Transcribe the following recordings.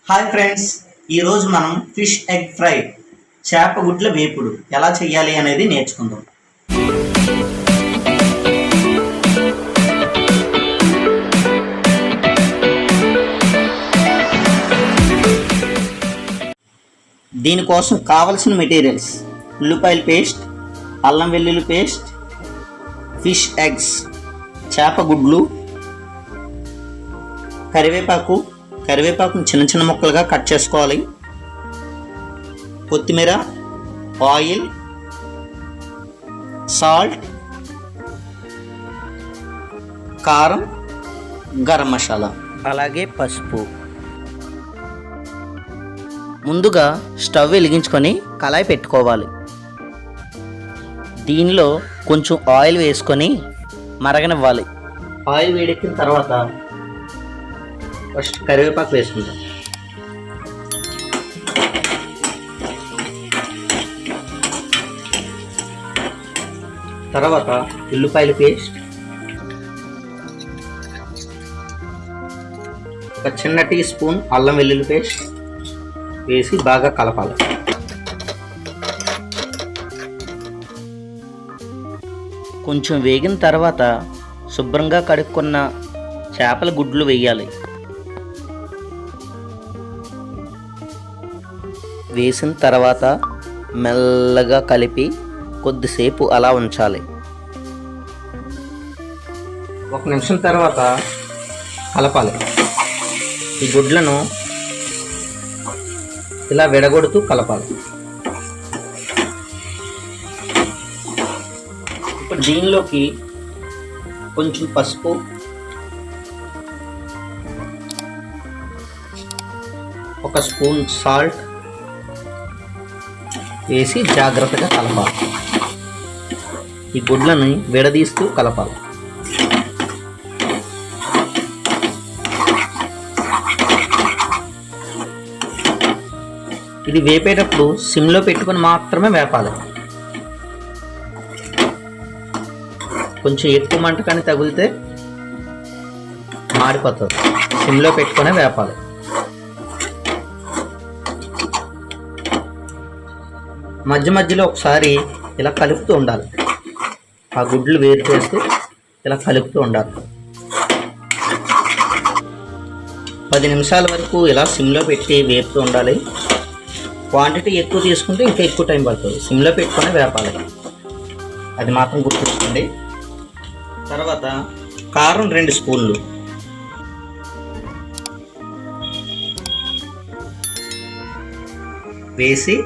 Hi friends, ఈరోజు మనం fish egg fry చేప గుడ్ల వేపుడు ఎలా చేయాలి అనేది నేర్చుకుందాం. దీనికోసం కావలసిన మెటీరియల్స్: ఉల్లిపాయల పేస్ట్, అల్లం వెల్లుల్లి పేస్ట్, ఫిష్ ఎగ్స్ చేప గుడ్లు, కరివేపాకును చిన్న చిన్న ముక్కలుగా కట్ చేసుకోవాలి, కొత్తిమీర, ఆయిల్, సాల్ట్, కారం, గరం మసాలా, అలాగే పసుపు. ముందుగా స్టవ్ వెలిగించుకొని కళాయి పెట్టుకోవాలి. దీనిలో కొంచెం ఆయిల్ వేసుకొని మరగనివ్వాలి. ఆయిల్ వేడెక్కిన తర్వాత ఫస్ట్ కరివేపాకు వేసుకుంటాం. తర్వాత ఉల్లిపాయల పేస్ట్, ఒక చిన్న టీ స్పూన్ అల్లం వెల్లుల్లి పేస్ట్ వేసి బాగా కలపాలి. కొంచెం వేగిన తర్వాత శుభ్రంగా కడుక్కున్న చేపల గుడ్లు వేయాలి. వేసిన తర్వాత మెల్లగా కలిపి కొద్దిసేపు అలా ఉంచాలి. 1 నిమిషం తర్వాత కలపాలి. ఈ గుడ్లను ఇలా విడగొడుతూ కలపాలి. ఇప్పుడు దీనిలోకి కొంచెం పసుపు, ఒక స్పూన్ సాల్ట్ వేసి జాగ్రత్తగా కలపాలి. ఈ గుడ్లను విడదీస్తూ కలపాలి. ఇది వేపేటప్పుడు సిమ్లో పెట్టుకొని మాత్రమే వేపాలి. కొంచెం ఎక్కువ మంట కానీ తగిలితే మాడిపోతుంది. సిమ్లో పెట్టుకొని వేపాలి. మధ్య మధ్యలో ఒకసారి ఇలా కలుపుతూ ఉండాలి. ఆ గుడ్లు వేరు చేస్తూ ఇలా కలుపుతూ ఉండాలి. 10 నిమిషాల వరకు ఇలా సిమ్లో పెట్టి వేపుతూ ఉండాలి. క్వాంటిటీ ఎక్కువ తీసుకుంటే ఇంకా ఎక్కువ టైం పడుతుంది. సిమ్లో పెట్టుకొని వేపాలి, అది మాత్రం గుర్తుంచుకోండి. తర్వాత కారం 2 స్పూన్లు, వేసి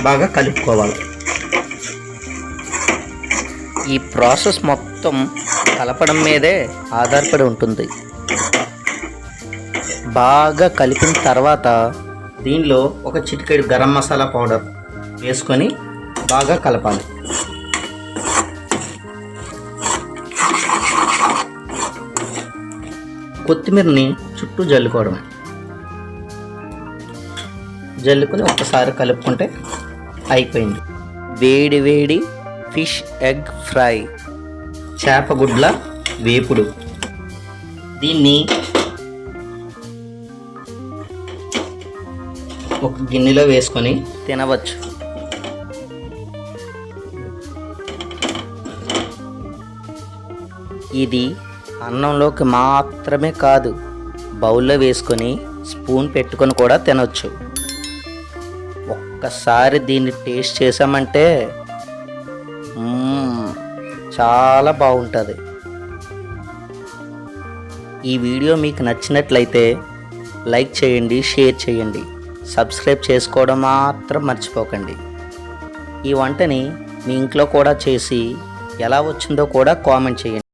బాగా కలుపుకోవాలి. ఈ ప్రాసెస్ మొత్తం కలపడం మీదే ఆధారపడి ఉంటుంది. బాగా కలిపిన తర్వాత దీనిలో ఒక చిటికెడు గరం మసాలా పౌడర్ వేసుకొని బాగా కలపాలి. కొత్తిమీరని చుట్టూ జల్లుకోవడమే. జల్లుకొని ఒక్కసారి కలుపుకుంటే అయిపోయింది. వేడి వేడి ఫిష్ ఎగ్ ఫ్రై చేప గుడ్ల వేపుడు. దీన్ని ఒక గిన్నెలో వేసుకొని తినవచ్చు. ఇది అన్నంలోకి మాత్రమే కాదు, బౌల్లో వేసుకొని స్పూన్ పెట్టుకొని కూడా తినవచ్చు. ఒక్కసారి దీన్ని టేస్ట్ చేసామంటే చాలా బాగుంటుంది. ఈ వీడియో మీకు నచ్చినట్లయితే లైక్ చేయండి, షేర్ చేయండి, సబ్స్క్రైబ్ చేసుకోవడం మాత్రం మర్చిపోకండి. ఈ వంటని మీ ఇంట్లో కూడా చేసి ఎలా వచ్చిందో కూడా కామెంట్ చేయండి.